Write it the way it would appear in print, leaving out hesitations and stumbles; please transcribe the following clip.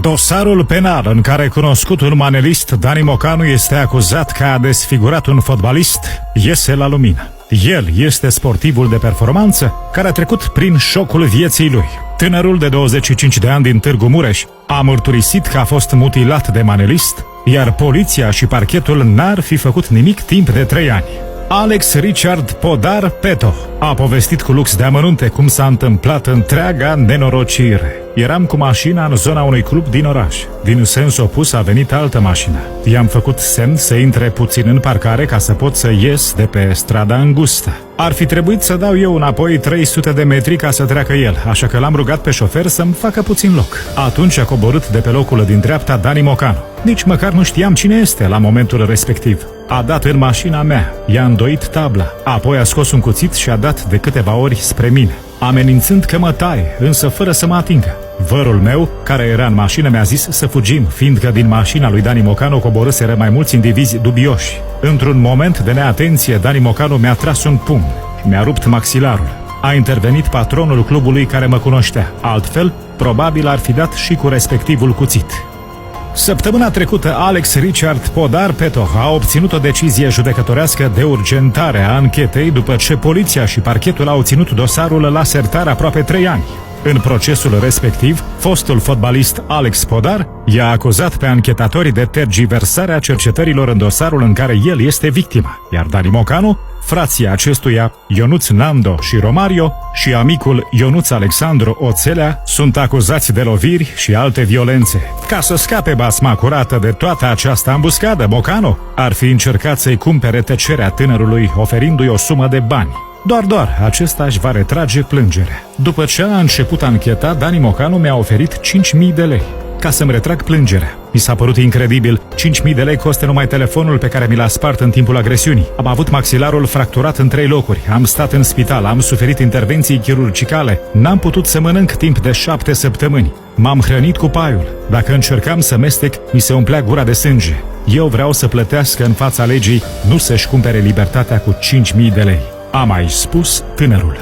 Dosarul penal în care cunoscutul manelist Dani Mocanu este acuzat că a desfigurat un fotbalist iese la lumină. El este sportivul de performanță care a trecut prin șocul vieții lui. Tânărul de 25 de ani din Târgu Mureș a mărturisit că a fost mutilat de manelist, iar poliția și parchetul n-ar fi făcut nimic timp de 3 ani. Alex Richard Podar Peto a povestit cu lux de amănunte cum s-a întâmplat întreaga nenorocire. Eram cu mașina în zona unui club din oraș. Din sens opus a venit altă mașină. I-am făcut semn să intre puțin în parcare ca să pot să ies de pe strada îngustă. Ar fi trebuit să dau eu înapoi 300 de metri ca să treacă el, așa că l-am rugat pe șofer să-mi facă puțin loc. Atunci a coborât de pe locul din dreapta Dani Mocanu. Nici măcar nu știam cine este la momentul respectiv. A dat în mașina mea, i-a îndoit tabla, apoi a scos un cuțit și a dat de câteva ori spre mine, amenințând că mă taie, însă fără să mă atingă. Vărul meu, care era în mașină, mi-a zis să fugim, fiindcă din mașina lui Dani Mocanu coborâseră mai mulți indivizi dubioși. Într-un moment de neatenție, Dani Mocanu mi-a tras un pumn și mi-a rupt maxilarul. A intervenit patronul clubului care mă cunoștea. Altfel, probabil ar fi dat și cu respectivul cuțit. Săptămâna trecută, Alex Richard Podar Peto a obținut o decizie judecătorească de urgentare a anchetei după ce poliția și parchetul au ținut dosarul la sertar aproape 3 ani. În procesul respectiv, fostul fotbalist Alex Podar i-a acuzat pe anchetatorii de tergiversarea cercetărilor în dosarul în care el este victima, iar Dani Mocanu, frații acestuia Ionuț Nando și Romario și amicul Ionuț Alexandru Oțelea sunt acuzați de loviri și alte violențe. Ca să scape basma curată de toată această ambuscadă, Mocanu ar fi încercat să-i cumpere tăcerea tânărului oferindu-i o sumă de bani. Doar acesta își va retrage plângerea. După ce a început ancheta, Dani Mocanu mi-a oferit 5.000 de lei ca să-mi retrag plângerea. Mi s-a părut incredibil. 5.000 de lei costă numai telefonul pe care mi l-a spart în timpul agresiunii. Am avut maxilarul fracturat în 3 locuri. Am stat în spital, am suferit intervenții chirurgicale. N-am putut să mănânc timp de 7 săptămâni. M-am hrănit cu paiul. Dacă încercam să mestec, mi se umplea gura de sânge. Eu vreau să plătească în fața legii, nu să-și cumpere libertatea cu 5.000 de lei. A mai spus tânărul.